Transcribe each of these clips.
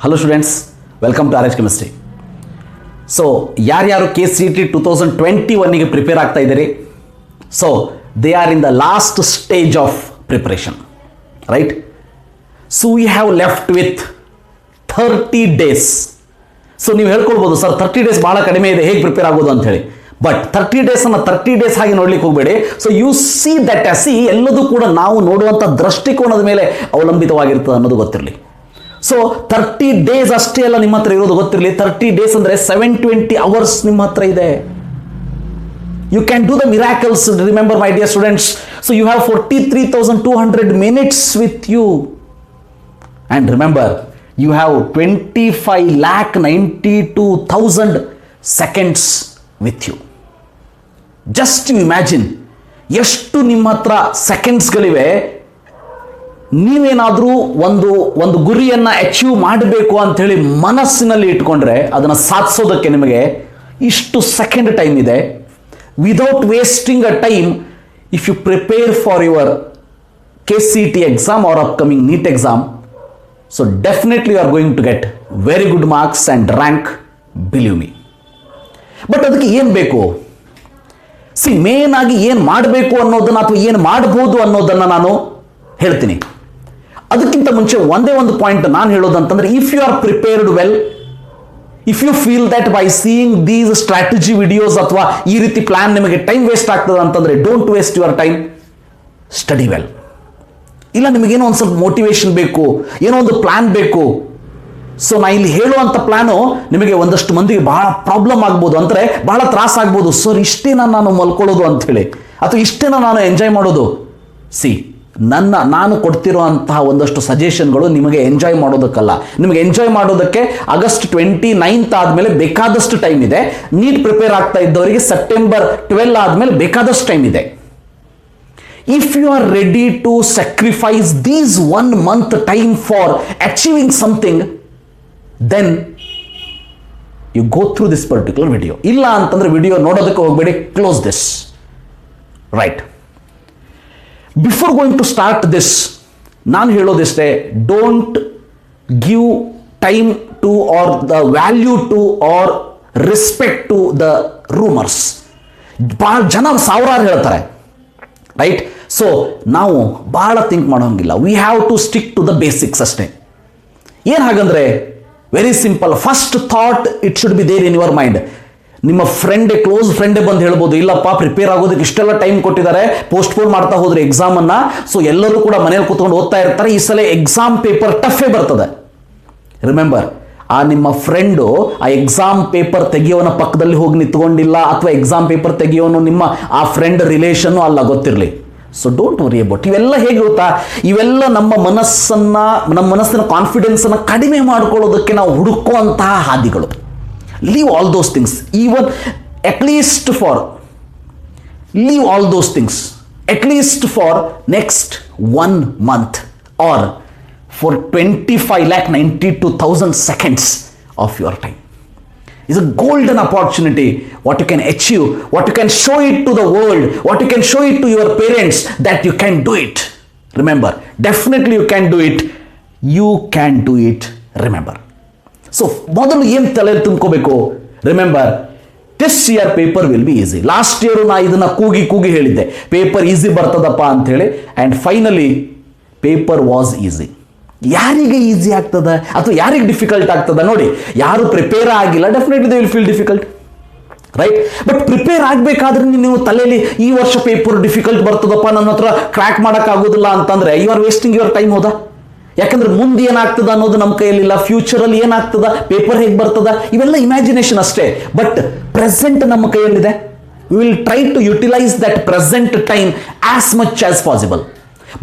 Hello students, welcome to RH chemistry. So ಯಾರ್ಯಾರು KCET 2021ಗೆ prepare ಆಗ್ತಾ ಇದ್ದೀರಿ, so they are in the last stage of preparation, right? So we have left with 30 days. So ನೀವು ಹೇಳ್ಕೊಳ್ಬೋದು, sir 30 days ಭಾಳ ಕಡಿಮೆ ಇದೆ, ಹೇಗೆ ಪ್ರಿಪೇರ್ ಆಗೋದು ಅಂತ ಹೇಳಿ. ಬಟ್ 30 days ಅನ್ನು 30 days ಹಾಗೆ ನೋಡ್ಲಿಕ್ಕೆ ಹೋಗಬೇಡಿ. ಸೊ ಯು ಸಿ ದಟ್ ಎಲ್ಲದೂ ಕೂಡ ನಾವು ನೋಡುವಂಥ ದೃಷ್ಟಿಕೋನದ ಮೇಲೆ ಅವಲಂಬಿತವಾಗಿರ್ತದೆ ಅನ್ನೋದು ಗೊತ್ತಿರಲಿ. ಸೊ 30 days ಅಷ್ಟೇ ಅಲ್ಲ ನಿಮ್ಮ ಹತ್ರ ಇರೋದು, ಗೊತ್ತಿರಲಿ. 30 days ಅಂದರೆ 720 hours ನಿಮ್ಮ ಹತ್ರ ಇದೆ. You can do the miracles. Remember my dear students, so you have 43,200 minutes with you. And remember, you have 25,92,000 seconds with you. Just you imagine ಎಷ್ಟು ನಿಮ್ಮ ಹತ್ರ ಸೆಕೆಂಡ್ಸ್ಗಳಿವೆ. ನೀವೇನಾದರೂ ಒಂದು ಗುರಿಯನ್ನು ಅಚೀವ್ ಮಾಡಬೇಕು ಅಂಥೇಳಿ ಮನಸ್ಸಿನಲ್ಲಿ ಇಟ್ಕೊಂಡ್ರೆ ಅದನ್ನು ಸಾಧಿಸೋದಕ್ಕೆ ನಿಮಗೆ ಇಷ್ಟು ಸೆಕೆಂಡ್ ಟೈಮ್ ಇದೆ. Without wasting a time, if you prepare for your KCET exam or upcoming NEET exam, so definitely you are going to get very good marks and rank, believe me. But ಅದಕ್ಕೆ ಏನು ಬೇಕು? Main ಆಗಿ ಏನು ಮಾಡಬೇಕು ಅನ್ನೋದನ್ನು ಅಥವಾ ಏನು ಮಾಡ್ಬೋದು ಅನ್ನೋದನ್ನು ನಾನು ಹೇಳ್ತೀನಿ. ಅದಕ್ಕಿಂತ ಮುಂಚೆ ಒಂದೇ ಒಂದು ಪಾಯಿಂಟ್ ನಾನು ಹೇಳೋದಂತಂದ್ರೆ, if you are prepared well, if you feel that by seeing these strategy videos ಅಥವಾ ಈ ರೀತಿ ಪ್ಲಾನ್ ನಿಮಗೆ ಟೈಮ್ ವೇಸ್ಟ್ ಆಗ್ತದೆ ಅಂತಂದ್ರೆ, don't waste your time, study well. ಇಲ್ಲ ನಿಮಗೇನೋ ಒಂದು ಸ್ವಲ್ಪ ಮೋಟಿವೇಶನ್ ಬೇಕು, ಏನೋ ಒಂದು ಪ್ಲಾನ್ ಬೇಕು. ಸೊ ನಾ ಇಲ್ಲಿ ಹೇಳುವಂಥ ಪ್ಲಾನು ನಿಮಗೆ ಒಂದಷ್ಟು ಮಂದಿಗೆ ಬಹಳ ಪ್ರಾಬ್ಲಮ್ ಆಗ್ಬೋದು, ಅಂದರೆ ಬಹಳ ತ್ರಾಸ ಆಗ್ಬೋದು. ಸರ್ ಇಷ್ಟೇನ ನಾನು ಮಲ್ಕೊಳ್ಳೋದು ಅಂಥೇಳಿ, ಅಥವಾ ಇಷ್ಟೇನ ನಾನು ಎಂಜಾಯ್ ಮಾಡೋದು? ನಾನು ಕೊಡ್ತಿರುವಂತಹ ಒಂದಷ್ಟು ಸಜೆಷನ್ಗಳು ನಿಮಗೆ ಎಂಜಾಯ್ ಮಾಡೋದಕ್ಕಲ್ಲ. ನಿಮಗೆ ಎಂಜಾಯ್ ಮಾಡೋದಕ್ಕೆ August 29th ಆದಮೇಲೆ ಬೇಕಾದಷ್ಟು ಟೈಮ್ ಇದೆ. ನೀಟ್ ಪ್ರಿಪೇರ್ ಆಗ್ತಾ ಇದ್ದವರಿಗೆ September 12 ಆದಮೇಲೆ ಬೇಕಾದಷ್ಟು ಟೈಮ್ ಇದೆ. If you are ready to sacrifice these 1 month time for achieving something, then you go through this particular video. ಇಲ್ಲ ಅಂತಂದ್ರೆ ವಿಡಿಯೋ ನೋಡೋದಕ್ಕೆ ಹೋಗಬೇಡಿ, close this, right? Before going to start this, ನಾನು ಹೇಳೋದಿಷ್ಟೇ, don't give time to or the value to or respect to the rumours. ಭಾಳ ಜನ ಸಾವಿರಾರು ಹೇಳ್ತಾರೆ, ರೈಟ್? ಸೊ ನಾವು ಭಾಳ ಥಿಂಕ್ ಮಾಡೋಂಗಿಲ್ಲ. We have to stick to the basics ಅಷ್ಟೇ. ಏನು ಹಾಗಂದ್ರೆ, very simple. First thought it should be there in your mind. ನಿಮ್ಮ ಫ್ರೆಂಡೇ, ಕ್ಲೋಸ್ ಫ್ರೆಂಡೇ ಬಂದು ಹೇಳ್ಬೋದು, ಇಲ್ಲಪ್ಪ ಪ್ರಿಪೇರ್ ಆಗೋದಕ್ಕೆ ಇಷ್ಟೆಲ್ಲ ಟೈಮ್ ಕೊಟ್ಟಿದ್ದಾರೆ, ಪೋಸ್ಟ್ಪೋನ್ ಮಾಡ್ತಾ ಹೋದ್ರೆ ಎಕ್ಸಾಮನ್ನು. ಸೊ ಎಲ್ಲರೂ ಕೂಡ ಮನೇಲಿ ಕೂತ್ಕೊಂಡು ಓದ್ತಾ ಇರ್ತಾರೆ. ಈ ಸಲ ಎಕ್ಸಾಮ್ ಪೇಪರ್ ಟಫೇ ಬರ್ತದೆ. ರಿಮೆಂಬರ್, ಆ ನಿಮ್ಮ ಫ್ರೆಂಡು ಆ ಎಕ್ಸಾಮ್ ಪೇಪರ್ ತೆಗಿಯೋನ ಪಕ್ಕದಲ್ಲಿ ಹೋಗಿ ನಿಂತ್ಕೊಂಡಿಲ್ಲ, ಅಥವಾ ಎಕ್ಸಾಮ್ ಪೇಪರ್ ತೆಗಿಯೋನು ನಿಮ್ಮ ಆ ಫ್ರೆಂಡ್ ರಿಲೇಷನ್ನು ಅಲ್ಲ, ಗೊತ್ತಿರಲಿ. ಸೊ ಡೋಂಟ್ ವರಿ ಅಬೌಟ್ ಇವೆಲ್ಲ. ಹೇಗೆ ಗೊತ್ತಾ, ಇವೆಲ್ಲ ನಮ್ಮ ಮನಸ್ಸಿನ ಕಾನ್ಫಿಡೆನ್ಸನ್ನು ಕಡಿಮೆ ಮಾಡ್ಕೊಳ್ಳೋದಕ್ಕೆ ನಾವು ಹುಡುಕುವಂತಹ ಹಾದಿಗಳು. Leave all those things, even at least for leave all those things at least for next 1 month or for 25,92,000 seconds of your time. It's a golden opportunity. What you can achieve, what you can show it to the world, what you can show it to your parents that you can do it. Remember, definitely you can do it. You can do it. Remember. So ಮೊದಲು ಏನು ತಲೆ ತುಂಬ್ಕೋಬೇಕು? Remember, this year paper will be easy. Last year ನಾ ಇದನ್ನು ಕೂಗಿ ಹೇಳಿದ್ದೆ, paper easy ಬರ್ತದಪ್ಪ ಅಂಥೇಳಿ. And finally paper was easy. ಯಾರಿಗೆ ಈಸಿ ಆಗ್ತದೆ ಅಥವಾ ಯಾರಿಗೆ ಡಿಫಿಕಲ್ಟ್ ಆಗ್ತದೆ ನೋಡಿ. ಯಾರು ಪ್ರಿಪೇರ್ ಆಗಿಲ್ಲ, definitely they will feel difficult, right? But prepare ಆಗಬೇಕಾದ್ರೆ ನೀವು ತಲೆಯಲ್ಲಿ ಈ ವರ್ಷ ಪೇಪರ್ ಡಿಫಿಕಲ್ಟ್ ಬರ್ತದಪ್ಪ, ನನ್ನ ಹತ್ರ ಕ್ರ್ಯಾಕ್ ಮಾಡೋಕ್ಕಾಗೋದಿಲ್ಲ ಅಂತಂದರೆ you are wasting your time. ಹೌದಾ? ಯಾಕಂದ್ರೆ ಮುಂದೆ ಏನಾಗ್ತದ ಅನ್ನೋದು ನಮ್ಮ ಕೈಯಲ್ಲಿಲ್ಲ. ಫ್ಯೂಚರಲ್ಲಿ ಏನಾಗ್ತದ, ಪೇಪರ್ ಹೇಗೆ ಬರ್ತದ, ಇವೆಲ್ಲ ಇಮ್ಯಾಜಿನೇಷನ್ ಅಷ್ಟೇ. ಬಟ್ ಪ್ರೆಸೆಂಟ್ ನಮ್ಮ ಕೈಯಲ್ಲಿದೆ. We will try to utilise that present time as much as possible.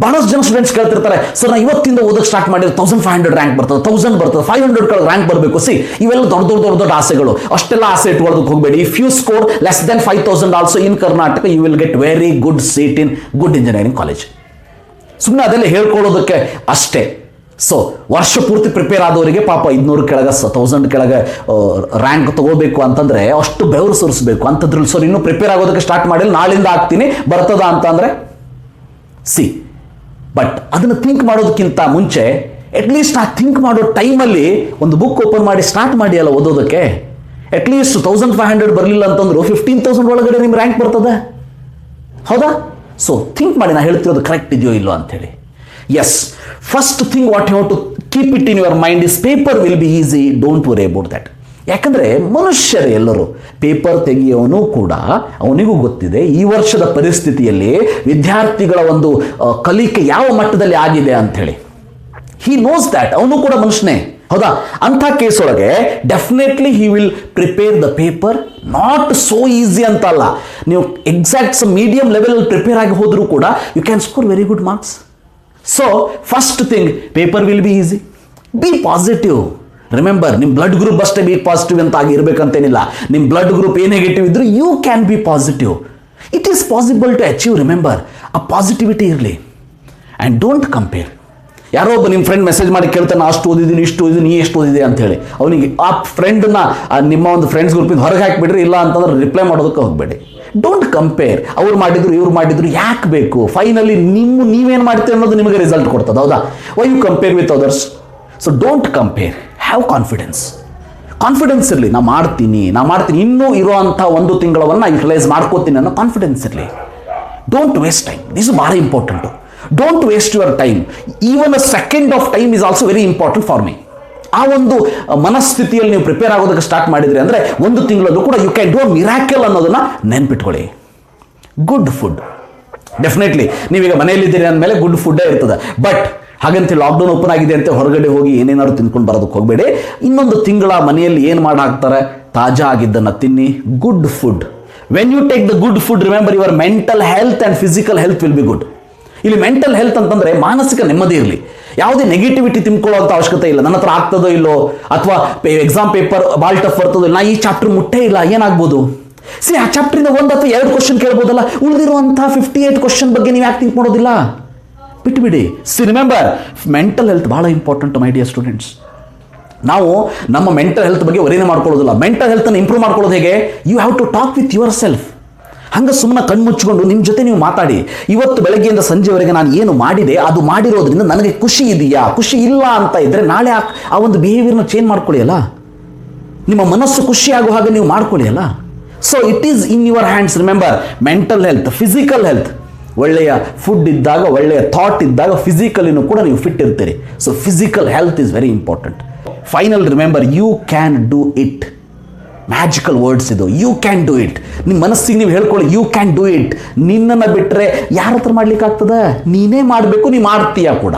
ಬಹಳಷ್ಟು ಜನ ಸ್ಟೂಡೆಂಟ್ಸ್ ಕೇಳ್ತಿರ್ತಾರೆ, ಸರ್ ನಾ ಇವತ್ತಿಂದ ಓದಕ್ಕೆ ಸ್ಟಾರ್ಟ್ ಮಾಡಿದ್ರೆ 1500 ರ್ಯಾಂಕ್ ಬರ್ತದೆ, 1000 ಬರ್ತದೆ, 500 ರ್ಯಾಂಕ್ ಬರಬೇಕು. ಇವೆಲ್ಲ ದೊಡ್ಡ ಆಸೆಗಳು. ಅಷ್ಟೆಲ್ಲ ಆಸೆ ಇಟ್ಕೊಳ್ಳೋದಕ್ಕೆ ಹೋಗಬೇಡಿ. If you score less then 5,000 also in Karnataka, you will get very good seat in good engineering college. ಸುಮ್ಮನೆ ಅದೆಲ್ಲ ಹೇಳ್ಕೊಳ್ಳೋದಕ್ಕೆ ಅಷ್ಟೇ. ಸೊ ವರ್ಷ ಪೂರ್ತಿ ಪ್ರಿಪೇರ್ ಆದವರಿಗೆ ಪಾಪ 500 ಕೆಳಗೆ 1000 ಕೆಳಗೆ ರ್ಯಾಂಕ್ ತಗೋಬೇಕು ಅಂತಂದರೆ ಅಷ್ಟು ಬೆವರು ಸುರಿಸ್ಬೇಕು ಅಂಥದ್ರಲ್ಲಿ. ಸರ್ ಇನ್ನೂ ಪ್ರಿಪೇರ್ ಆಗೋದಕ್ಕೆ ಸ್ಟಾರ್ಟ್ ಮಾಡಿಲ್ಲ, ನಾಳಿಂದ ಆಗ್ತೀನಿ ಬರ್ತದ ಅಂತಂದರೆ ಬಟ್ ಅದನ್ನು ಥಿಂಕ್ ಮಾಡೋದಕ್ಕಿಂತ ಮುಂಚೆ ಅಟ್ಲೀಸ್ಟ್ ಆ ಥಿಂಕ್ ಮಾಡೋ ಟೈಮಲ್ಲಿ ಒಂದು ಬುಕ್ ಓಪನ್ ಮಾಡಿ ಸ್ಟಾರ್ಟ್ ಮಾಡಿ ಅಲ್ಲ ಓದೋದಕ್ಕೆ. ಅಟ್ಲೀಸ್ಟ್ 1500 ಬರಲಿಲ್ಲ ಅಂತಂದ್ರು 15,000 ಒಳಗಡೆ ನಿಮ್ಮ ರ್ಯಾಂಕ್ ಬರ್ತದೆ, ಹೌದಾ? ಸೊ ಥಿಂಕ್ ಮಾಡಿ, ನಾ ಹೇಳ್ತಿರೋದು ಕರೆಕ್ಟ್ ಇದೆಯೋ ಇಲ್ಲೋ ಅಂಥೇಳಿ. Yes, first thing what you have to keep it in your mind is paper will be easy, don't worry about that. ಯಾಕಂದರೆ ಮನುಷ್ಯರು ಎಲ್ಲರೂ ಪೇಪರ್ ತೆಗೆಯೋನು ಕೂಡ ಅವನಿಗೂ ಗೊತ್ತಿದೆ ಈ ವರ್ಷದ ಪರಿಸ್ಥಿತಿಯಲ್ಲಿ ವಿದ್ಯಾರ್ಥಿಗಳ ಒಂದು ಕಲಿಕೆ ಯಾವ ಮಟ್ಟದಲ್ಲಿ ಆಗಿದೆ ಅಂಥೇಳಿ. ಹಿ ನೋಸ್ ದ್ಯಾಟ್, ಅವನು ಕೂಡ ಮನುಷ್ಯನೇ, ಹೌದಾ? ಅಂಥ ಕೇಸ್ ಒಳಗೆ definitely he will prepare the paper. Not so easy ಅಂತ ಅಲ್ಲ, ನೀವು ಎಕ್ಸಾಕ್ಟ್ ಮೀಡಿಯಂ ಲೆವೆಲ್ ಪ್ರಿಪೇರ್ ಆಗಿ ಹೋದರೂ ಕೂಡ you can score very good marks. So first thing, paper will be easy. Be positive. Remember, ನಿಮ್ಮ ಬ್ಲಡ್ ಗ್ರೂಪ್ ಅಷ್ಟೇ be positive ಅಂತ ಆಗಿ ಇರಬೇಕಂತೇನಿಲ್ಲ. ನಿಮ್ಮ ಬ್ಲಡ್ ಗ್ರೂಪ್ ಏ ನೆಗೆಟಿವ್ ಇದ್ರೂ you can be positive. It is possible to achieve. Remember, ಆ positivity ಇರಲಿ. And don't compare. ಯಾರೋ ಒಬ್ಬ ನಿಮ್ಮ ಫ್ರೆಂಡ್ ಮೆಸೇಜ್ ಮಾಡಿ ಕೇಳ್ತಾನೆ, ಅಷ್ಟು ಓದಿದ್ದೀನಿ, ಇಷ್ಟು ಓದಿದ್ದೀನಿ, ನೀ ಎಷ್ಟು ಓದಿದೆ ಅಂತ ಹೇಳಿ. ಅವನಿಗೆ ಆ ಫ್ರೆಂಡನ್ನ ನಿಮ್ಮ ಒಂದು ಫ್ರೆಂಡ್ಸ್ ಗ್ರೂಪಿಂದ ಹೊರಗೆ ಹಾಕಿಬಿಡ್ರಿ, ಇಲ್ಲ ಅಂತಂದ್ರೆ ರಿಪ್ಲೈ ಮಾಡೋದಕ್ಕೆ ಹೋಗಬೇಡಿ. Don't compare. ಅವ್ರು ಮಾಡಿದ್ರು ಇವ್ರು ಮಾಡಿದ್ರು ಯಾಕೆ ಬೇಕು? ಫೈನಲಿ ನೀವೇನು ಮಾಡ್ತೀರಿ ಅನ್ನೋದು ನಿಮಗೆ ರಿಸಲ್ಟ್ ಕೊಡ್ತದೆ, ಹೌದಾ? Why you compare with others? So don't compare. Have confidence. Confidence ಇರಲಿ, ನಾ ಮಾಡ್ತೀನಿ ಇನ್ನೂ ಇರೋವಂಥ 1 ತಿಂಗಳವನ್ನು ಯುಟಿಲೈಸ್ ಮಾಡ್ಕೋತೀನಿ ಅನ್ನೋ ಕಾನ್ಫಿಡೆನ್ಸ್ ಇರಲಿ. Don't waste time. ದಿಸ್ ಭಾಳ important. Don't waste your time. Even a second half time is also very important for me. ಆ ಒಂದು ಮನಸ್ಥಿತಿಯಲ್ಲಿ ನೀವು ಪ್ರಿಪೇರ್ ಆಗೋದಕ್ಕೆ ಸ್ಟಾರ್ಟ್ ಮಾಡಿದ್ರಿ ಅಂದರೆ 1 ತಿಂಗಳಲ್ಲೂ ಕೂಡ you can do a miracle ಅನ್ನೋದನ್ನ ನೆನ್ಪಿಟ್ಕೊಳ್ಳಿ. Good food. ಡೆಫಿನೆಟ್ಲಿ ನೀವೀಗ ಮನೆಯಲ್ಲಿದ್ದೀರಿ ಅಂದಮೇಲೆ ಗುಡ್ ಫುಡ್ಡೇ ಇರ್ತದೆ. ಬಟ್ ಹಾಗಂತ ಲಾಕ್ಡೌನ್ ಓಪನ್ ಆಗಿದೆ ಅಂತ ಹೊರಗಡೆ ಹೋಗಿ ಏನೇನಾದ್ರು ತಿನ್ಕೊಂಡು ಬರೋದಕ್ಕೆ ಹೋಗಬೇಡಿ. 1 ತಿಂಗಳ ಮನೆಯಲ್ಲಿ ಏನು ಮಾಡಿ ಹಾಕ್ತಾರೆ, ತಾಜಾ ಆಗಿದ್ದನ್ನು ತಿನ್ನಿ. Good food. When you take the good food, remember your mental health and physical health will be good. ಇಲ್ಲಿ ಮೆಂಟಲ್ ಹೆಲ್ತ್ ಅಂತಂದರೆ ಮಾನಸಿಕ ನೆಮ್ಮದಿ ಇರಲಿ. ಯಾವುದೇ ನೆಗೆಟಿವಿಟಿ ತಿಳ್ಕೊಳ್ಳೋಂಥ ಅವಶ್ಯಕತೆ ಇಲ್ಲ. ನನ್ನ ಹತ್ರ ಆಗ್ತದೋ ಇಲ್ಲೋ, ಅಥವಾ ಎಕ್ಸಾಮ್ ಪೇಪರ್ ಭಾಳ ಟಫ್ ಬರ್ತದೋ ಇಲ್ಲ, ನಾ ಈ ಚಾಪ್ಟರ್ ಮುಟ್ಟೇ ಇಲ್ಲ, ಏನಾಗ್ಬೋದು? ಆ ಚಾಪ್ಟ್ರಿಂದ 1 ಅಥವಾ 2 ಕ್ವಶನ್ ಕೇಳ್ಬೋದಲ್ಲ. ಉಳಿದಿರುವಂಥ 58 ಕ್ವಶನ್ ಬಗ್ಗೆ ನೀವು ಯಾಕೆ ಥಿಂಕ್ ಮಾಡೋದಿಲ್ಲ? ಬಿಟ್ಟುಬಿಡಿ. ರಿಮೆಂಬರ್, ಮೆಂಟಲ್ ಹೆಲ್ತ್ ಭಾಳ ಇಂಪಾರ್ಟೆಂಟ್ ಮೈ ಡಿಯರ್ ಸ್ಟೂಡೆಂಟ್ಸ್. ನಾವು ನಮ್ಮ ಮೆಂಟಲ್ ಹೆಲ್ತ್ ಬಗ್ಗೆ ವರಿನೇ ಮಾಡ್ಕೊಳ್ಳೋದಿಲ್ಲ. ಮೆಂಟಲ್ ಹೆಲ್ತನ್ನು ಇಂಪ್ರೂವ್ ಮಾಡ್ಕೊಳ್ಳೋದು ಹೇಗೆ? You have to talk with yourself. ಹಂಗೆ ಸುಮ್ಮನೆ ಕಣ್ಮುಚ್ಕೊಂಡು ನಿಮ್ಮ ಜೊತೆ ನೀವು ಮಾತಾಡಿ. ಇವತ್ತು ಬೆಳಗ್ಗೆಯಿಂದ ಸಂಜೆವರೆಗೆ ನಾನು ಏನು ಮಾಡಿದೆ, ಅದು ಮಾಡಿರೋದ್ರಿಂದ ನನಗೆ ಖುಷಿ ಇದೆಯಾ? ಖುಷಿ ಇಲ್ಲ ಅಂತ ಇದ್ದರೆ ನಾಳೆ ಆ ಒಂದು ಬಿಹೇವಿಯರ್ನ ಚೇಂಜ್ ಮಾಡ್ಕೊಳ್ಳಿ ಅಲ್ಲ. ನಿಮ್ಮ ಮನಸ್ಸು ಖುಷಿಯಾಗೋ ಹಾಗೆ ನೀವು ಮಾಡ್ಕೊಳ್ಳಿ ಅಲ್ಲ. So it is in your hands. Remember, mental health, physical health. ಒಳ್ಳೆಯ ಫುಡ್ ಇದ್ದಾಗ, ಒಳ್ಳೆಯ ಥಾಟ್ ಇದ್ದಾಗ ಫಿಸಿಕಲಿನೂ ಕೂಡ ನೀವು ಫಿಟ್ ಇರ್ತೀರಿ. So physical health is very important. Final remember, you can do it. Magical words ಇದು. You can do it. ನಿಮ್ಮ ಮನಸ್ಸಿಗೆ ನೀವು ಹೇಳ್ಕೊಳ್ಳಿ, ಯು ಕ್ಯಾನ್ ಡೂ ಇಟ್. ನಿನ್ನನ್ನು ಬಿಟ್ಟರೆ ಯಾರ ಹತ್ರ ಮಾಡ್ಲಿಕ್ಕೆ ಆಗ್ತದೆ? ನೀನೇ ಮಾಡಬೇಕು, ನೀ ಮಾಡ್ತೀಯಾ ಕೂಡ.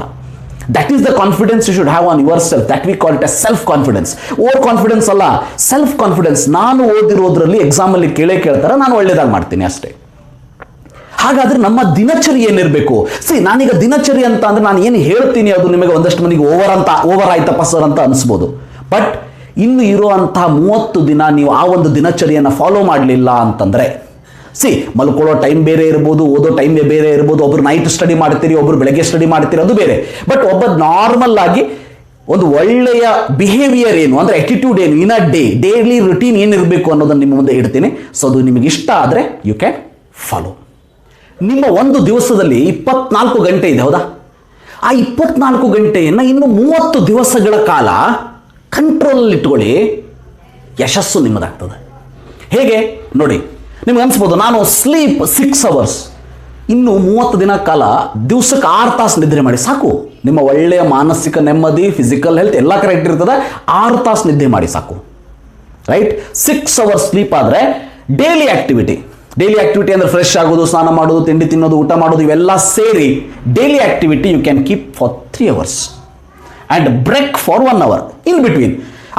That is the confidence you should have on yourself. That we call it a self confidence. Over confidence ಅಲ್ಲ, ಸೆಲ್ಫ್ ಕಾನ್ಫಿಡೆನ್ಸ್. ನಾನು ಓದಿರೋದ್ರಲ್ಲಿ ಎಕ್ಸಾಮಲ್ಲಿ ಕೇಳ್ತಾರೆ, ನಾನು ಒಳ್ಳೇದಾಗಿ ಮಾಡ್ತೀನಿ ಅಷ್ಟೇ. ಹಾಗಾದ್ರೆ ನಮ್ಮ ದಿನಚರಿ ಏನಿರಬೇಕು? ನಾನೀಗ ದಿನಚರಿ ಅಂತ ಅಂದ್ರೆ ನಾನು ಏನು ಹೇಳ್ತೀನಿ ಅದು ನಿಮಗೆ ಒಂದಷ್ಟು ಮಂದಿಗೆ ಓವರ್ ಆಯ್ತಪ್ಪ ಸರ್ ಅಂತ ಅನಿಸ್ಬೋದು. ಬಟ್ ಇನ್ನು ಇರುವಂತಹ 30 ದಿನ ನೀವು ಆ ಒಂದು ದಿನಚರಿಯನ್ನು ಫಾಲೋ ಮಾಡಲಿಲ್ಲ ಅಂತಂದರೆ, ಮಲ್ಕೊಳ್ಳೋ ಟೈಮ್ ಬೇರೆ ಇರ್ಬೋದು, ಓದೋ ಟೈಮ್ ಬೇರೆ ಇರ್ಬೋದು. ಒಬ್ರು ನೈಟ್ ಸ್ಟಡಿ ಮಾಡ್ತೀರಿ, ಒಬ್ರು ಬೆಳಗ್ಗೆ ಸ್ಟಡಿ ಮಾಡ್ತೀರಿ, ಅದು ಬೇರೆ. ಬಟ್ ಒಬ್ಬ ನಾರ್ಮಲ್ ಆಗಿ ಒಂದು ಒಳ್ಳೆಯ ಬಿಹೇವಿಯರ್ ಏನು ಅಂದರೆ ಆಟಿಟ್ಯೂಡ್ ಏನು, ಇನ್ ಅ ಡೈಲಿ ರುಟೀನ್ ಏನಿರಬೇಕು ಅನ್ನೋದನ್ನು ನಿಮ್ಮ ಮುಂದೆ ಇಡ್ತೀನಿ. ಸೊ ಅದು ನಿಮಗೆ ಇಷ್ಟ ಆದರೆ ಯು ಕ್ಯಾನ್ ಫಾಲೋ. ನಿಮ್ಮ ಒಂದು ದಿವಸದಲ್ಲಿ 24 ಗಂಟೆ ಇದೆ, ಹೌದಾ? ಆ 24 ಗಂಟೆಯನ್ನು ಇನ್ನು 30 ದಿವಸಗಳ ಕಾಲ ಕಂಟ್ರೋಲಲ್ಲಿ ಇಟ್ಕೊಳ್ಳಿ. ಯಶಸ್ಸು ನಿಮ್ಮದಾಗ್ತದೆ. ಹೇಗೆ ನೋಡಿ, ನಿಮ್ಗೆ ಅನಿಸ್ಬೋದು ನಾನು ಸ್ಲೀಪ್ 6 ಅವರ್ಸ್. ಇನ್ನು 30 ದಿನ ಕಾಲ ದಿವಸಕ್ಕೆ 6 ತಾಸು ನಿದ್ರೆ ಮಾಡಿ ಸಾಕು. ನಿಮ್ಮ ಒಳ್ಳೆಯ ಮಾನಸಿಕ ನೆಮ್ಮದಿ, ಫಿಸಿಕಲ್ ಹೆಲ್ತ್ ಎಲ್ಲ ಕರೆಕ್ಟ್ ಇರ್ತದೆ. 6 ತಾಸು ನಿದ್ದೆ ಮಾಡಿ ಸಾಕು, ರೈಟ್? 6 ಅವರ್ಸ್ ಸ್ಲೀಪ್ ಆದರೆ ಡೈಲಿ ಆಕ್ಟಿವಿಟಿ ಅಂದರೆ ಫ್ರೆಶ್ ಆಗೋದು, ಸ್ನಾನ ಮಾಡೋದು, ತಿಂಡಿ ತಿನ್ನೋದು, ಊಟ ಮಾಡೋದು, ಇವೆಲ್ಲ ಸೇರಿ daily activity you can keep for 3 hours and break for 1 hour in between.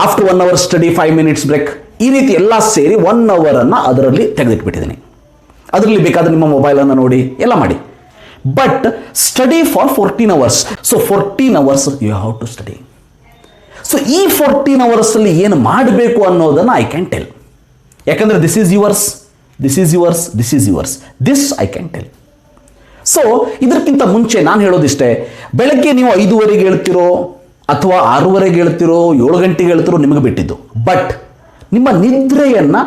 After 1 hour study 5 minutes break. ಈ ರೀತಿ ಎಲ್ಲ ಸೇರಿ 1 ಅವರನ್ನು ಅದರಲ್ಲಿ ತೆಗೆದಿಟ್ಬಿಟ್ಟಿದ್ದೀನಿ. ಅದರಲ್ಲಿ ಬೇಕಾದ್ರೆ ನಿಮ್ಮ ಮೊಬೈಲನ್ನು ನೋಡಿ, ಎಲ್ಲ ಮಾಡಿ. But study for 14 hours. So 14 hours you have to study. So ಈ 14 ಅವರ್ಸಲ್ಲಿ ಏನು ಮಾಡಬೇಕು ಅನ್ನೋದನ್ನು ಐ ಕ್ಯಾನ್ ಟೆಲ್. ಯಾಕಂದರೆ this is yours, this I can tell. So ಇದಕ್ಕಿಂತ ಮುಂಚೆ ನಾನು ಹೇಳೋದಿಷ್ಟೇ, ಬೆಳಗ್ಗೆ ನೀವು 5:30ಗೆ ಹೇಳ್ತಿರೋ ಅಥವಾ 6:30ಗೆ ಹೇಳ್ತಿರೋ 7 ಗಂಟೆಗೆ ಹೇಳ್ತಿರೋ ನಿಮಗೆ ಬಿಟ್ಟಿದ್ದು. ಬಟ್ ನಿಮ್ಮ ನಿದ್ರೆಯನ್ನು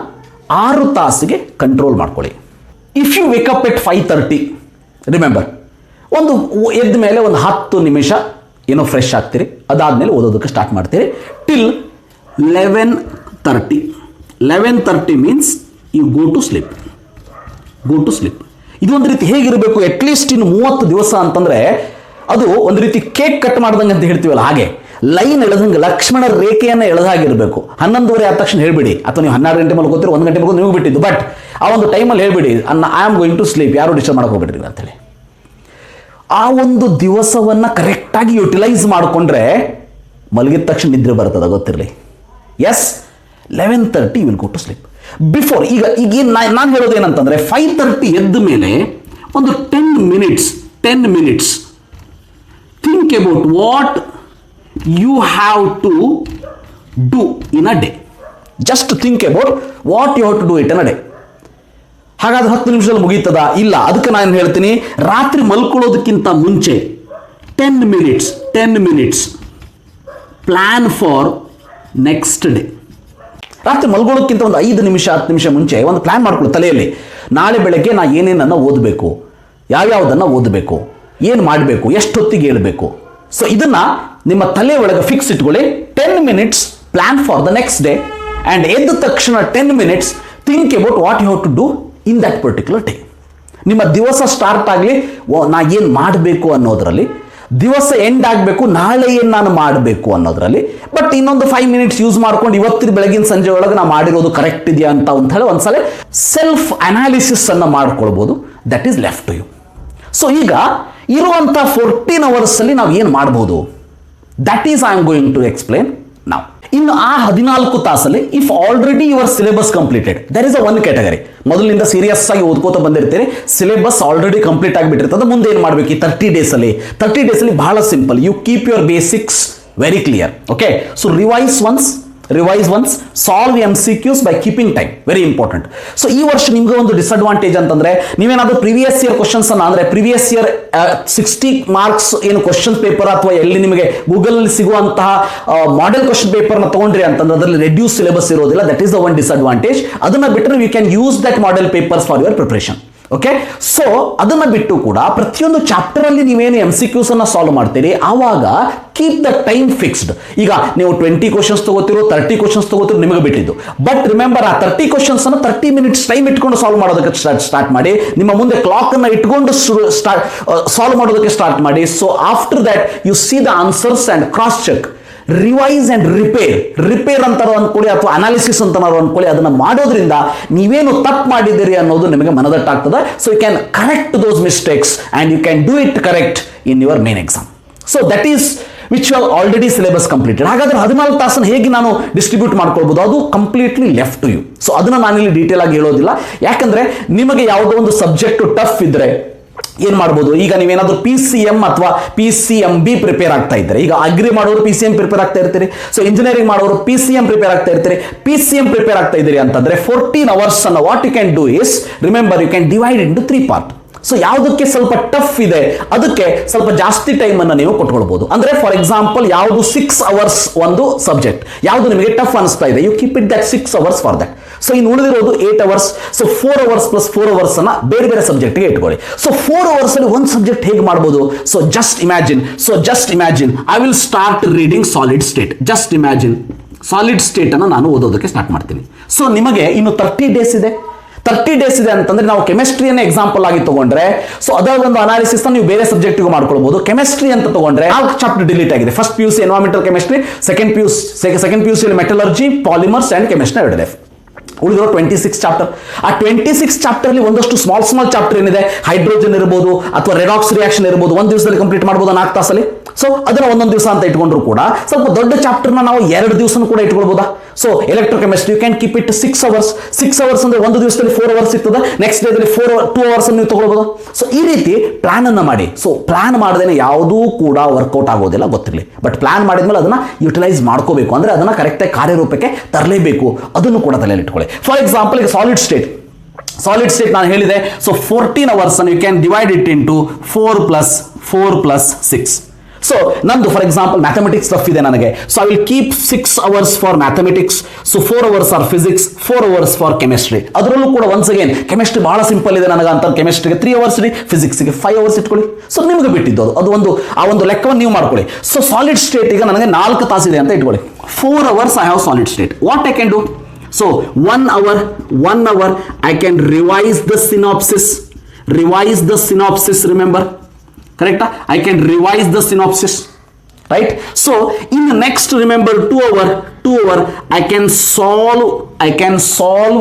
6 ತಾಸಿಗೆ ಕಂಟ್ರೋಲ್ ಮಾಡ್ಕೊಳ್ಳಿ. If you wake up at 5:30, ರಿಮೆಂಬರ್, ಒಂದು ಎದ್ದ ಮೇಲೆ ಒಂದು 10 ನಿಮಿಷ ಏನೋ ಫ್ರೆಶ್ ಆಗ್ತೀರಿ, ಅದಾದಮೇಲೆ ಓದೋದಕ್ಕೆ ಸ್ಟಾರ್ಟ್ ಮಾಡ್ತೀರಿ till 11:30. 11:30 means you go to sleep. ಇದು ಒಂದು ರೀತಿ ಹೇಗಿರಬೇಕು, ಅಟ್ಲೀಸ್ಟ್ ಇನ್ನು 30 ದಿವಸ ಅಂತಂದರೆ ಅದು ಒಂದು ರೀತಿ ಕೇಕ್ ಕಟ್ ಮಾಡ್ದಂಗೆ ಅಂತ ಹೇಳ್ತೀವಲ್ಲ, ಹಾಗೆ ಲೈನ್ ಎಳೆದಂಗೆ ಲಕ್ಷ್ಮಣ ರೇಖೆಯನ್ನು ಎಳೆದಾಗಿರಬೇಕು. 11:30 ಆದ ತಕ್ಷಣ ಹೇಳ್ಬಿಡಿ, ಅಥವಾ ನೀವು 12 ಗಂಟೆ ಮಲ್ಕೋತೀರಿ, 1 ಗಂಟೆ ಮಲ್ಕೋ ನಿಮಗೆ ಬಿಟ್ಟಿದ್ದು, ಬಟ್ ಆ ಒಂದು ಟೈಮಲ್ಲಿ ಹೇಳ್ಬಿಡಿ I am going to sleep, ಯಾರು ಡಿಸ್ಟರ್ಬ್ ಮಾಡಕ್ಕೆ ಹೋಗ್ಬಿಡ್ರಿ ಅಂತೇಳಿ. ಆ ಒಂದು ದಿವಸವನ್ನು ಕರೆಕ್ಟಾಗಿ ಯುಟಿಲೈಸ್ ಮಾಡಿಕೊಂಡ್ರೆ ಮಲಗಿದ ತಕ್ಷಣ ನಿದ್ರೆ ಬರ್ತದೆ, ಗೊತ್ತಿರಲಿ. Yes, 11:30 you will go to sleep. Before ಈಗ ನಾನು ಹೇಳೋದು ಏನಂತಂದರೆ 5:30 ಎದ್ದ ಮೇಲೆ ಒಂದು 10 minutes think about what you have to do in a day. Just think about what you have to do it in a day. ಹಾಗಾದ್ರೆ 10 ನಿಮಿಷದಲ್ಲಿ ಮುಗೀತದ? ಇಲ್ಲ. ಅದಕ್ಕೆ ನಾನು ಹೇಳ್ತೀನಿ, ರಾತ್ರಿ ಮಲ್ಕೊಳ್ಳೋದಕ್ಕಿಂತ ಮುಂಚೆ 10 minutes plan for next day. ರಾತ್ರಿ ಮಲ್ಕೊಳ್ಳೋದಕ್ಕಿಂತ ಒಂದು 5 ನಿಮಿಷ 10 ನಿಮಿಷ ಮುಂಚೆ ಒಂದು ಪ್ಲಾನ್ ಮಾಡ್ಕೊಳ್ಳಿ ತಲೆಯಲ್ಲಿ. ನಾಳೆ ಬೆಳಗ್ಗೆ ನಾ ಏನೇನನ್ನು ಓದಬೇಕು, ಯಾವ್ಯಾವುದನ್ನು ಓದಬೇಕು, ಏನು ಮಾಡಬೇಕು, ಎಷ್ಟೊತ್ತಿಗೆ ಹೇಳಬೇಕು. ಸೊ ಇದನ್ನು ನಿಮ್ಮ ತಲೆ ಒಳಗೆ ಫಿಕ್ಸ್ ಇಟ್ಕೊಳ್ಳಿ. 10 minutes plan for the next day, and ಎದ್ದ ತಕ್ಷಣ 10 minutes think about what you have to do in that particular day. ನಿಮ್ಮ ದಿವಸ ಸ್ಟಾರ್ಟ್ ಆಗಲಿ ನಾ ಏನು ಮಾಡಬೇಕು ಅನ್ನೋದರಲ್ಲಿ, ದಿವಸ ಎಂಡ್ ಆಗಬೇಕು ನಾಳೆ ಏನು ನಾನು ಮಾಡಬೇಕು ಅನ್ನೋದರಲ್ಲಿ. ಬಟ್ ಇನ್ನೊಂದು 5 ಮಿನಿಟ್ಸ್ ಯೂಸ್ ಮಾಡ್ಕೊಂಡು ಇವತ್ತಿನ ಬೆಳಗಿನ ಸಂಜೆ ಒಳಗೆ ನಾವು ಮಾಡಿರೋದು ಕರೆಕ್ಟ್ ಇದೆಯಾ ಅಂತ ಹೇಳಿ ಒಂದ್ಸಲ ಸೆಲ್ಫ್ ಅನಾಲಿಸಿಸ್ ಅನ್ನು ಮಾಡ್ಕೊಳ್ಬೋದು. That is left to you. So ಈಗ ಇರುವಂಥ 14 hours ಅಲ್ಲಿ ನಾವು ಏನು ಮಾಡ್ಬೋದು, that is I am going to explain ನಾವು. ಇನ್ನು ಆ 14 ತಾಸಲ್ಲಿ if already your syllabus completed, there is a ಒಂದು ಕ್ಯಾಟಗರಿ. ಮೊದಲಿಂದ ಸೀರಿಯಸ್ ಆಗಿ ಓದ್ಕೋತ ಬಂದಿರ್ತೀರಿ, ಸಿಲೆಬಸ್ ಆಲ್ರೆಡಿ ಕಂಪ್ಲೀಟ್ ಆಗಿಬಿಟ್ಟಿರ್ತದೆ. ಮುಂದೆ ಏನು ಮಾಡಬೇಕು ಈ 30 ಡೇಸಲ್ಲಿ? 30 ಡೇಸಲ್ಲಿ ಬಹಳ simple. You keep your basics very clear. Okay, so revise once, solve MCQs by keeping time, very important. So ಈ ವರ್ಷ ನಿಮ್ಗೆ ಒಂದು ಡಿಸ್ಅಡ್ವಾಂಟೇಜ್ ಅಂತಂದ್ರೆ, ನೀವೇನಾದ್ರೂ ಪ್ರೀವಿಯಸ್ ಇಯರ್ ಕ್ವಶನ್ಸ್ ಅನ್ನ, ಅಂದ್ರೆ ಪ್ರೀವಿಯಸ್ ಇಯರ್ 60 ಮಾರ್ಕ್ಸ್ ಏನು ಕ್ವಶನ್ ಪೇಪರ್ ಅಥವಾ ಎಲ್ಲಿ ನಿಮಗೆ ಗೂಗಲ್ ಅಲ್ಲಿ ಸಿಗುವಂತಹ ಮಾಡೆಲ್ ಕ್ವಶನ್ ಪೇಪರ್ ನ ತಗೊಂಡ್ರಿ ಅಂತಂದ್ರೆ ಅದರಲ್ಲಿ ರೆಡ್ಯೂಸ್ ಸಿಲೆಬಸ್ ಇರೋದಿಲ್ಲ. That is the one disadvantage. ಅದನ್ನ ಬಿಟ್ಟರೆ you can use that model papers for your preparation. Okay, so ಅದನ್ನ ಬಿಟ್ಟು ಕೂಡ ಪ್ರತಿಯೊಂದು ಚಾಪ್ಟರ್ ಅಲ್ಲಿ ನೀವೇನು MCQs ಅನ್ನ ಸಾಲ್ವ್ ಮಾಡ್ತೀರಿ, ಆವಾಗ ಕೀಪ್ ದ ಟೈಮ್ ಫಿಕ್ಸ್ಡ್. ಈಗ ನೀವು 20 ಕ್ವಶನ್ಸ್ ತಗೋತಿರೋ, 30 ಕ್ವಶನ್ಸ್ ತಗೋತಿರೋ, ನಿಮಗೆ ಬಿಟ್ಟಿದ್ದು. ಬಟ್ ರಿಮೆಂಬರ್, ಆ 30 ಕ್ವಶನ್ಸ್ ಅನ್ನು 30 ಮಿನಿಟ್ಸ್ ಟೈಮ್ ಇಟ್ಕೊಂಡು ಸಾಲ್ವ್ ಮಾಡೋದಕ್ಕೆ ಸ್ಟಾರ್ಟ್ ಮಾಡಿ. ನಿಮ್ಮ ಮುಂದೆ ಕ್ಲಾಕ್ ಅನ್ನ ಇಟ್ಕೊಂಡು ಸಾಲ್ವ್ ಮಾಡೋದಕ್ಕೆ ಸ್ಟಾರ್ಟ್ ಮಾಡಿ. So after that you see the answers and cross check, revise and repair ಅಂತಾರೋ ಅನ್ಕೊಳ್ಳಿ, ಅಥವಾ ಅನಾಲಿಸಿಸ್ ಅಂತಾರೋ ಅನ್ಕೊಳ್ಳಿ. ಅದನ್ನ ಮಾಡೋದ್ರಿಂದ ನೀವೇನು ತಪ್ಪು ಮಾಡಿದ್ದೀರಿ ಅನ್ನೋದು ನಿಮಗೆ ಮನದಟ್ಟಾಗ್ತದೆ. So you can correct those mistakes and you can do it correct in your main exam. So that is which you already syllabus completed. ಹಾಗಾದ್ರೆ 14 ತಾಸನ್ನು ಹೇಗೆ ನಾನು ಡಿಸ್ಟ್ರಿಬ್ಯೂಟ್ ಮಾಡ್ಕೊಳ್ಬೋದು? ಅದು completely left to you. So ಅದನ್ನ ನಾನಿಲ್ಲಿ ಡೀಟೇಲ್ ಆಗಿ ಹೇಳೋದಿಲ್ಲ, ಯಾಕಂದ್ರೆ ನಿಮಗೆ ಯಾವುದೋ ಒಂದು ಸಬ್ಜೆಕ್ಟ್ ಟಫ್ ಇದ್ರೆ ಏನ್ ಮಾಡ್ಬೋದು. ಈಗ ನೀವೇನಾದ್ರೂ PCM ಅಥವಾ PCMB ಪ್ರಿಪೇರ್ ಆಗ್ತಾ ಇದ್ದಾರೆ, ಈಗ ಅಗ್ರಿ ಮಾಡೋರು PCM ಪ್ರಿಪೇರ್ ಆಗ್ತಾ ಇರ್ತೀರಿ, ಸೊ ಇಂಜಿನಿಯರಿಂಗ್ ಮಾಡೋರು PCM ಪ್ರಿಪೇರ್ ಆಗ್ತಾ ಇರ್ತೀರಿ. PCM ಪ್ರಿಪೇರ್ ಆಗ್ತಾ ಇದ್ದೀರಿ ಅಂತಂದ್ರೆ 14 hours ಅನ್ನು what you can do is, remember, you can divide into 3 part. So ಯಾವುದಕ್ಕೆ ಸ್ವಲ್ಪ ಟಫ್ ಇದೆ ಅದಕ್ಕೆ ಸ್ವಲ್ಪ ಜಾಸ್ತಿ ಟೈಮ್ ಅನ್ನು ನೀವು ಕೊಟ್ಕೊಳ್ಬಹುದು. ಅಂದ್ರೆ ಫಾರ್ ಎಕ್ಸಾಂಪಲ್, ಯಾವುದು 6 hours ಒಂದು ಸಬ್ಜೆಕ್ಟ್, ಯಾವುದು ನಿಮಗೆ ಟಫ್ ಅನಿಸ್ತಾ ಇದೆ, you keep it that 6 hours for that. So ಇನ್ನು ಉಳಿದಿರೋದು 8 hours. So 4 hours plus 4 hours ಅನ್ನ ಬೇರೆ ಬೇರೆ ಸಬ್ಜೆಕ್ಟ್ಗೆ ಇಟ್ಕೊಳ್ಳಿ. ಸೊ 4 hours ಅಲ್ಲಿ ಒಂದು ಸಬ್ಜೆಕ್ಟ್ ಹೇಗೆ ಮಾಡಬಹುದು? So just imagine I will start reading solid state. Just imagine solid state ಅನ್ನು ನಾನು ಓದೋದಕ್ಕೆ ಸ್ಟಾರ್ಟ್ ಮಾಡ್ತೀನಿ. ಸೊ ನಿಮಗೆ ಇನ್ನು 30 ಡೇಸ್ ಇದೆ. 30 ಡೇಸ್ ಇದೆ ಅಂತಂದ್ರೆ, ನಾವು ಕೆಮಿಸ್ಟ್ರಿಯನ್ನ ಎಕ್ಸಾಂಪಲ್ ಆಗಿ ತಗೊಂಡ್ರೆ, ಸೊ ಅದರ ಒಂದು ಅನಾಲಿಸಿಸ್ ನೀವು ಬೇರೆ ಸಬ್ಜೆಕ್ಟ್ಗೂ ಮಾಡ್ಕೊಳ್ಬಹುದು. ಕೆಮಿಸ್ಟ್ರಿ ಅಂತ ತಗೊಂಡ್ರೆ 4 ಚಾಪ್ಟರ್ ಡಿಲೀಟ್ ಆಗಿದೆ. First PUC environmental chemistry, second PUC metallurgy, polymers and chemistry ಎರಡಿದೆ. ಉಳಿದಿರೋ 26 ಚಾಪ್ಟರ್. ಆ 26 ಚಾಪ್ಟರ್ ಅಲ್ಲಿ ಒಂದಷ್ಟು ಸ್ಮಾಲ್ ಚಾಪ್ಟರ್ ಏನಿದೆ, ಹೈಡ್ರೋಜನ್ ಇರಬಹುದು ಅಥವಾ ರೆಡಾಕ್ಸ್ ರಿಯಾಕ್ಷನ್ ಇರಬಹುದು, ಒಂದು ದಿವಸದಲ್ಲಿ ಕಂಪ್ಲೀಟ್ ಮಾಡಬಹುದು 4 ತಾಸಲ್ಲಿ. ಸೊ ಅದನ್ನ ಒಂದೊಂದು ದಿವಸ ಅಂತ ಇಟ್ಕೊಂಡ್ರು ಕೂಡ ಸ್ವಲ್ಪ ದೊಡ್ಡ ಚಾಪ್ಟರ್ನ ನಾವು 2 ದಿವಸ ಕೂಡ ಇಟ್ಕೊಳ್ಬಹುದಾ? So electrochemistry you can keep it 6 hours. 6 hours ಅಂದ್ರೆ ಒಂದು ದಿವಸದಲ್ಲಿ 4 hours ಸಿಗ್ತದೆ, ನೆಕ್ಸ್ಟ್ ಡೇದಲ್ಲಿ 2 hours ನೀವು ತಗೊಳ್ಬಹುದು. ಸೊ ಈ ರೀತಿ ಪ್ಲಾನ್ ಅನ್ನ ಮಾಡಿ. ಸೊ ಪ್ಲಾನ್ ಮಾಡದೇನೆ ಯಾವುದೂ ಕೂಡ ವರ್ಕೌಟ್ ಆಗೋದಿಲ್ಲ, ಗೊತ್ತಿರಲಿ. ಬಟ್ ಪ್ಲಾನ್ ಮಾಡಿದ್ಮೇಲೆ ಅದನ್ನ ಯುಟಿಲೈಸ್ ಮಾಡ್ಕೋಬೇಕು, ಅಂದ್ರೆ ಅದನ್ನ ಕರೆಕ್ಟಾಗಿ ಕಾರ್ಯರೂಪಕ್ಕೆ ತರಲೇಬೇಕು. ಅದನ್ನು ಕೂಡ ತಲೆಯಲ್ಲಿ ಇಟ್ಕೊಳ್ಳಿ. ಫಾರ್ ಎಕ್ಸಾಂಪಲ್, ಈಗ ಸಾಲಿಡ್ ಸ್ಟೇಟ್ ನಾನು ಹೇಳಿದೆ. ಸೊ 14 hours ಅನ್ನು you can divide it into 4 + 6. So ನಂದು ಫಾರ್ ಎಕ್ಸಾಂಪಲ್ ಮ್ಯಾಥಮೆಟಿಕ್ಸ್ ಟಫ್ ಇದೆ ನನಗೆ, so I will keep 6 hours for mathematics, so 4 hours for physics, 4 hours for chemistry. ಅದರಲ್ಲೂ ಕೂಡ ಒನ್ಸ್ ಅಗೇನ್ ಕೆಮಿಸ್ಟ್ರಿ ಬಹಳ simple ಇದೆ ನನಗೆ ಅಂತ ಕೆಮಿಸ್ಟ್ರಿಗೆ 3 hours ಇಡಿ, ಫಿಸಿಕ್ಸ್ಗೆ 5 hours ಇಟ್ಕೊಳ್ಳಿ. ಸೊ ನಿಮಗೆ ಬಿಟ್ಟಿದ್ದು ಅದು ಒಂದು ಲೆಕ್ಕವನ್ನು ನೀವು ಮಾಡ್ಕೊಳ್ಳಿ. ಸೊ ಸಾಲಿಡ್ ಸ್ಟೇಟ್ ಈಗ ನನಗೆ 4 ತಾಸು ಇದೆ ಅಂತ ಇಟ್ಕೊಳ್ಳಿ. 4 hours I have solid state. What I can do? So 1 hour I can revise the synopsis, remember, correct? I can revise the synopsis, right? So in the next, remember, 2 hour I can solve.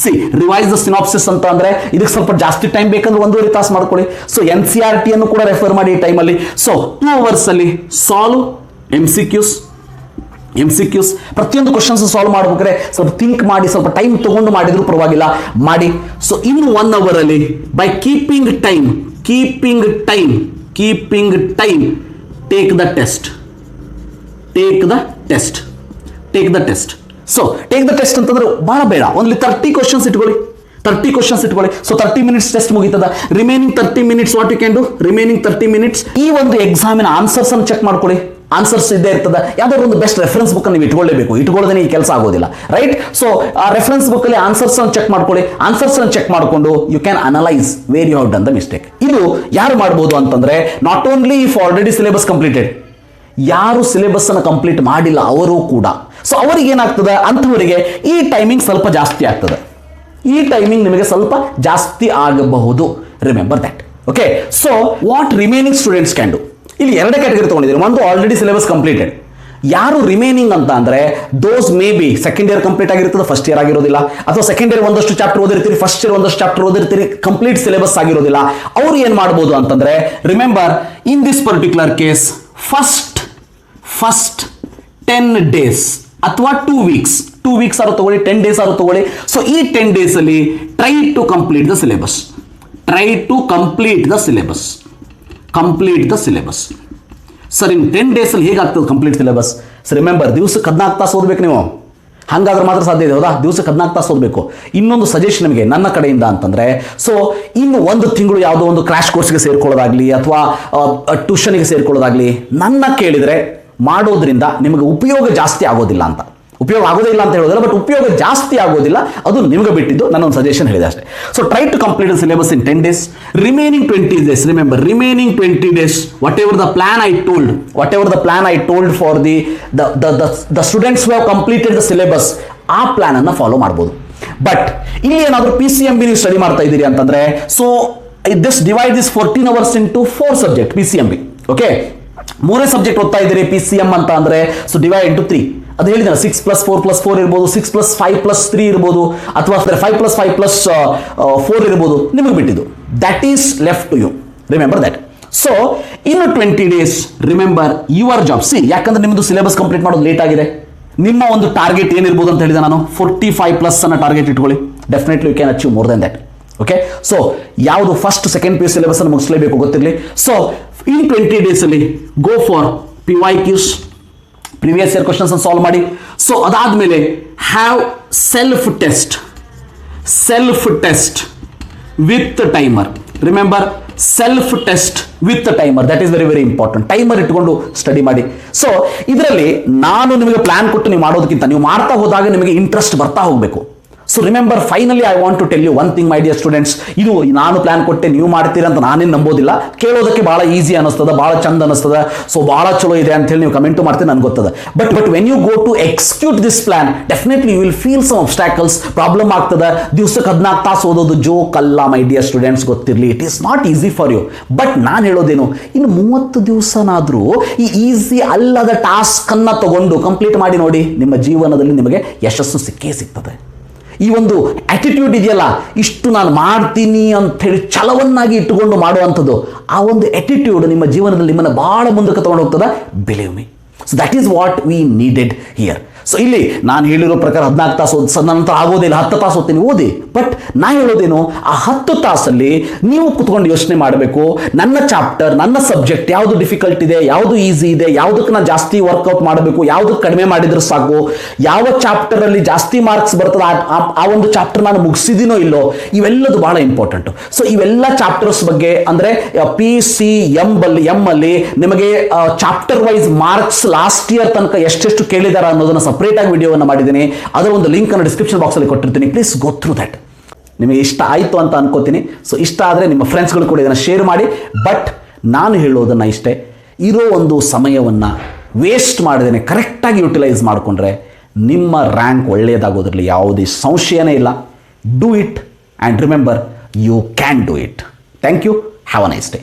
See, revise the synopsis ಅಂತ ಅಂದ್ರೆ ಇದಕ್ಕೆ ಸ್ವಲ್ಪ ಜಾಸ್ತಿ time ಬೇಕಂದ್ರೆ 1.5 ತಾಸು ಮಾಡ್ಕೊಳ್ಳಿ. So NCERT ಅನ್ನು ಕೂಡ ರೆಫರ್ ಮಾಡಿ ಈ ಟೈಮಲ್ಲಿ. ಸೊ 2 hours ಅಲ್ಲಿ ಸಾಲ್ವ್ MCQs ಪ್ರತಿಯೊಂದು ಕ್ವಶನ್ಸ್ ಸಾಲ್ವ್ ಮಾಡ್ಬೇಕಾದ್ರೆ ಸ್ವಲ್ಪ ಥಿಂಕ್ ಮಾಡಿ, ಸ್ವಲ್ಪ ಟೈಮ್ ತಗೊಂಡು ಮಾಡಿದ್ರು ಪರವಾಗಿಲ್ಲ, ಮಾಡಿ. ಸೊ ಇನ್ನು 1 hour ಅಲ್ಲಿ by keeping time take the test. So take the test ಅಂತಂದ್ರೆ ಬಹಳ ಬೇಡ, ಓನ್ಲಿ 30 ಕ್ವಶನ್ಸ್ ಇಟ್ಕೊಳ್ಳಿ. ಸೊ 30 minutes ಟೆಸ್ಟ್ ಮುಗಿತದ. Remaining 30 minutes what you can do? Remaining 30 minutes ಈ ಒಂದು ಎಕ್ಸಾಮಿನ ಆನ್ಸರ್ಸ್ ಅನ್ನು ಚೆಕ್ ಮಾಡ್ಕೊಳ್ಳಿ. ಆನ್ಸರ್ಸ್ ಇದ್ದೇ ಇರ್ತದೆ. ಯಾವ್ದಾದ್ರು ಒಂದು ಬೆಸ್ಟ್ ರೆಫರೆನ್ಸ್ ಬುಕ್ ನೀವು ಇಟ್ಕೊಳ್ಳೇಬೇಕು, ಇಟ್ಕೊಳ್ಳೋದೇ ಈ ಕೆಲಸ ಆಗೋದಿಲ್ಲ, ರೈಟ್? ಸೊ ಆ ರೆಫರೆನ್ಸ್ ಬುಕ್ ಅಲ್ಲಿ ಆನ್ಸರ್ಸ್ ಅನ್ನು ಚೆಕ್ ಮಾಡ್ಕೊಳ್ಳಿ. ಆನ್ಸರ್ಸ್ ಅನ್ನು ಚೆಕ್ ಮಾಡಿಕೊಂಡು you can analyse where you have done the mistake. ಇದು ಯಾರು ಮಾಡಬಹುದು ಅಂತಂದ್ರೆ not only if already syllabus completed, ಯಾರು ಸಿಲೆಬಸ್ ಅನ್ನು ಕಂಪ್ಲೀಟ್ ಮಾಡಿಲ್ಲ ಅವರು ಕೂಡ. ಸೊ ಅವರಿಗೆ ಏನಾಗ್ತದೆ, ಅಂಥವರಿಗೆ ಈ ಟೈಮಿಂಗ್ ಸ್ವಲ್ಪ ಜಾಸ್ತಿ ಆಗ್ತದೆ. ಈ ಟೈಮಿಂಗ್ ನಿಮಗೆ ಸ್ವಲ್ಪ ಜಾಸ್ತಿ ಆಗಬಹುದು. Remember that. Okay, so what remaining students can do? ಇಲ್ಲಿ 2 ಕ್ಯಾಟಗರಿ ತಗೊಂಡಿದ್ದೀರಿ. ಒಂದು ಆಲ್ರೆಡಿ ಸಿಲೆಬಸ್ ಕಂಪ್ಲೀಟೆಡ್. ಯಾರು ರಿಮೈನಿಂಗ್ ಅಂತ ಅಂದ್ರೆ those may be second year complete ಆಗಿರ್ತದೆ, ಫಸ್ಟ್ ಇಯರ್ ಆಗಿರೋದಿಲ್ಲ, ಅಥವಾ ಸೆಕೆಂಡ್ ಇಯರ್ ಒಂದಷ್ಟು ಚಾಪ್ಟರ್ ಓದಿರ್ತೀರಿ, ಫಸ್ಟ್ ಇಯರ್ ಒಂದಷ್ಟು ಚಾಪ್ಟರ್ ಓದಿರ್ತೀರಿ, ಕಂಪ್ಲೀಟ್ ಸಿಲೆಬಸ್ ಆಗಿರೋದಿಲ್ಲ. ಅವ್ರು ಏನ್ ಮಾಡ್ಬೋದು ಅಂತಂದ್ರೆ, remember in this particular case first 10 days ಅಥವಾ 2 weeks ಆರು ತಗೊಳ್ಳಿ, 10 days ಆರು ತಗೊಳ್ಳಿ. ಸೊ ಈ 10 days ಅಲ್ಲಿ try to complete the syllabus. Sir in 10 days ಅಲ್ಲಿ ಹೇಗಾಗ್ತದೆ ಕಂಪ್ಲೀಟ್ ಸಿಲೆಬಸ್? ಸೊ ರಿಮೆಂಬರ್, ದಿವಸಕ್ಕೆ 14 ತಾಸು ಓದಬೇಕು ನೀವು. ಹಾಗಾದ್ರೆ ಮಾತ್ರ ಸಾಧ್ಯ ಇದೆ, ಹೌದಾ? ದಿವಸಕ್ಕೆ 14 ತಾಸು ಓದಬೇಕು. ಇನ್ನೊಂದು ಸಜೆಷನ್ ನಿಮಗೆ ನನ್ನ ಕಡೆಯಿಂದ ಅಂತಂದ್ರೆ, ಸೊ ಇನ್ನು 1 ತಿಂಗಳು ಯಾವುದೋ ಒಂದು ಕ್ರಾಶ್ ಕೋರ್ಸ್ಗೆ ಸೇರ್ಕೊಳ್ಳೋದಾಗ್ಲಿ ಅಥವಾ ಟ್ಯೂಷನ್ಗೆ ಸೇರ್ಕೊಳ್ಳೋದಾಗ್ಲಿ ನನ್ನ ಕೇಳಿದ್ರೆ ಮಾಡೋದ್ರಿಂದ ನಿಮಗೆ ಉಪಯೋಗ ಜಾಸ್ತಿ ಆಗೋದಿಲ್ಲ ಅಂತ. ಉಪಯೋಗ ಆಗೋದೇ ಇಲ್ಲ ಅಂತ ಹೇಳೋದಿಲ್ಲ, ಬಟ್ ಉಪಯೋಗ ಜಾಸ್ತಿ ಆಗೋದಿಲ್ಲ, ಅದು ನಿಮಗೆ ಬಿಟ್ಟಿದ್ದು. ನಾನೊಂದು ಸಜೆಷನ್ ಹೇಳಿದೆ ಅಷ್ಟೇ. So try to complete the syllabus in 10 days. Remaining 20 days, remember, remaining 20 days, whatever the plan I told for the students who have completed the syllabus, ಆ ಪ್ಲಾನ್ ಅನ್ನ ಫಾಲೋ ಮಾಡ್ಬೋದು. ಬಟ್ ಇಲ್ಲಿ ಏನಾದರೂ PCMB ನೀವು study ಮಾಡ್ತಾ ಇದ್ದೀರಿ ಅಂತಂದ್ರೆ, so this divide this 14 hours into 4 subject PCMB. Okay, 3 subject ಓದ್ತಾ ಇದ್ದೀರಿ PCM ಅಂತ ಅಂದ್ರೆ, ಸೊ ಡಿವೈಡ್ ಇಂಟು 3. ಅದು ಹೇಳಿದ್ರೆ 6+4+4 ಇರ್ಬೋದು, 6+5+3 ಇರ್ಬೋದು, ಅಥವಾ 5+5+4 ಇರ್ಬೋದು, ನಿಮಗೆ ಬಿಟ್ಟಿದ್ದು. That is left to you, remember that. So ಇನ್ನು 20 days, remember your job. See, ಯಾಕಂದ್ರೆ ನಿಮ್ಮದು ಸಿಲೆಬಸ್ ಕಂಪ್ಲೀಟ್ ಮಾಡೋದು ಲೇಟ್ ಆಗಿದೆ. ನಿಮ್ಮ ಒಂದು ಟಾರ್ಗೆಟ್ ಏನಿರ್ಬೋದು ಅಂತ ಹೇಳಿದೆ ನಾನು, 45+ ಅನ್ನ ಟಾರ್ಗೆಟ್ ಇಟ್ಕೊಳ್ಳಿ. Definitely you can achieve more than that. Okay, so ಯಾವುದು ಫಸ್ಟ್ ಸೆಕೆಂಡ್ PU ಸಿಲೆಬಸ್ ಅನ್ನು ಮುಗಿಸಲೇಬೇಕು ಗೊತ್ತಿರಲಿ. ಸೊ ಇನ್ 20 days ಅಲ್ಲಿ go for PYQs, previous year questions ಅನ್ನು ಸಾಲ್ವ್ ಮಾಡಿ. ಸೊ ಅದಾದ್ಮೇಲೆ have self test with timer. Remember, self test with timer, that is very very important. Timer ಇಟ್ಕೊಂಡು ಸ್ಟಡಿ ಮಾಡಿ. ಸೊ ಇದರಲ್ಲಿ ನಾನು ನಿಮಗೆ ಪ್ಲಾನ್ ಕೊಟ್ಟು ನೀವು ಮಾಡೋದಕ್ಕಿಂತ ನೀವು ಮಾಡ್ತಾ ಹೋದಾಗ ನಿಮಗೆ ಇಂಟ್ರೆಸ್ಟ್ ಬರ್ತಾ ಹೋಗಬೇಕು. So remember, finally I want to tell you one thing my dear students. ಇದು ನಾನು ಪ್ಲಾನ್ ಕೊಟ್ಟೆ ನೀವು ಮಾಡ್ತೀರಾ ಅಂತ ನಾನೇನು ನಂಬೋದಿಲ್ಲ. ಕೇಳೋದಕ್ಕೆ ಬಹಳ ಈಸಿ ಅನಿಸ್ತದ, ಬಹಳ ಚಂದ ಅನಿಸ್ತದ, ಸೊ ಬಹಳ ಚಲೋ ಇದೆ ಅಂತ ಹೇಳಿ ನೀವು ಕಮೆಂಟ್ ಮಾಡ್ತೀರಿ, ನನಗೆ ಗೊತ್ತದ. But when you go to execute this plan, definitely you will feel some obstacles, problem ಆಗ್ತದೆ. ದಿವಸಕ್ಕೆ 14 ತಾಸು ಓದೋದು ಜೋಕ್ ಅಲ್ಲ ಮೈ ಡಿಯರ್ ಸ್ಟೂಡೆಂಟ್ಸ್, ಗೊತ್ತಿರಲಿ. It is not easy for you. But ನಾನು ಹೇಳೋದೇನು, ಇನ್ನು 30 ದಿವಸನಾದರೂ ಈ ಈಸಿ ಅಲ್ಲದ ಟಾಸ್ಕ್ ಅನ್ನ ತಗೊಂಡು ಕಂಪ್ಲೀಟ್ ಮಾಡಿ ನೋಡಿ, ನಿಮ್ಮ ಜೀವನದಲ್ಲಿ ನಿಮಗೆ ಯಶಸ್ಸು ಸಿಕ್ಕೇ ಸಿಗ್ತದೆ. ಈ ಒಂದು ಆಟಿಟ್ಯೂಡ್ ಇದೆಯಲ್ಲ, ಇಷ್ಟು ನಾನು ಮಾಡ್ತೀನಿ ಅಂತ ಹೇಳಿ ಛಲವನ್ನಾಗಿ ಇಟ್ಟುಕೊಂಡು ಮಾಡುವಂಥದ್ದು, ಆ ಒಂದು ಆಟಿಟ್ಯೂಡ್ ನಿಮ್ಮ ಜೀವನದಲ್ಲಿ ನಿಮ್ಮನ್ನು ಬಹಳ ಮುಂದಕ್ಕೆ ತಗೊಂಡು ಹೋಗ್ತದೆ, believe me. So that is what we needed here. So ಇಲ್ಲಿ ನಾನು ಹೇಳಿರೋ ಪ್ರಕಾರ 14 ತಾಸು ನಂತರ ಆಗೋದಿಲ್ಲ, 10 ತಾಸು ಓದ್ತೀನಿ, ಓದಿ. ಬಟ್ ನಾ ಹೇಳೋದೇನು, ಆ 10 ತಾಸಲ್ಲಿ ನೀವು ಕುತ್ಕೊಂಡು ಯೋಚನೆ ಮಾಡಬೇಕು, ನನ್ನ ಚಾಪ್ಟರ್, ನನ್ನ ಸಬ್ಜೆಕ್ಟ್ ಯಾವುದು ಡಿಫಿಕಲ್ಟ್ ಇದೆ, ಯಾವುದು ಈಸಿ ಇದೆ, ಯಾವುದಕ್ಕೆ ನಾನು ಜಾಸ್ತಿ ವರ್ಕೌಟ್ ಮಾಡಬೇಕು, ಯಾವುದಕ್ಕೆ ಕಡಿಮೆ ಮಾಡಿದ್ರೆ ಸಾಕು, ಯಾವ ಚಾಪ್ಟರ್ ಅಲ್ಲಿ ಜಾಸ್ತಿ ಮಾರ್ಕ್ಸ್ ಬರ್ತದೆ ಆ ಒಂದು ಚಾಪ್ಟರ್ ನಾನು ಮುಗಿಸಿದಿನೋ ಇಲ್ಲೋ, ಇವೆಲ್ಲದು ಬಹಳ ಇಂಪಾರ್ಟೆಂಟ್. ಸೊ ಇವೆಲ್ಲ ಚಾಪ್ಟರ್ಸ್ ಬಗ್ಗೆ ಅಂದ್ರೆ PCM ಅಲ್ಲಿ ನಿಮಗೆ chapter wise marks last year ತನಕ ಎಷ್ಟೆಷ್ಟು ಕೇಳಿದಾರ ಅನ್ನೋದನ್ನ ಸಪರೇಟ್ ಆಗಿ ವಿಡಿಯೋವನ್ನು ಮಾಡಿದ್ದೀನಿ. ಅದರ ಒಂದು ಲಿಂಕ್ ಅನ್ನು ಡಿಸ್ಕ್ರಿಪ್ಷನ್ ಬಾಕ್ಸ್ ಅಲ್ಲಿ ಕೊಟ್ಟಿರ್ತೀನಿ. Please go through that. ನಿಮಗೆ ಇಷ್ಟ ಆಯಿತು ಅಂತ ಅನ್ಕೋತೀನಿ. ಸೊ ಇಷ್ಟ ಆದರೆ ನಿಮ್ಮ ಫ್ರೆಂಡ್ಸ್ಗಳು ಕೂಡ ಇದನ್ನು ಶೇರ್ ಮಾಡಿ. ಬಟ್ ನಾನು ಹೇಳೋದನ್ನು ಇಷ್ಟೇ, ಇರೋ ಒಂದು ಸಮಯವನ್ನು ವೇಸ್ಟ್ ಮಾಡದೇನೆ ಕರೆಕ್ಟಾಗಿ ಯುಟಿಲೈಸ್ ಮಾಡಿಕೊಂಡ್ರೆ ನಿಮ್ಮ ರ್ಯಾಂಕ್ ಒಳ್ಳೆಯದಾಗೋದ್ರಲ್ಲಿ ಯಾವುದೇ ಸಂಶಯನೇ ಇಲ್ಲ. Do it and remember, you can do it. Thank you. Have a nice day.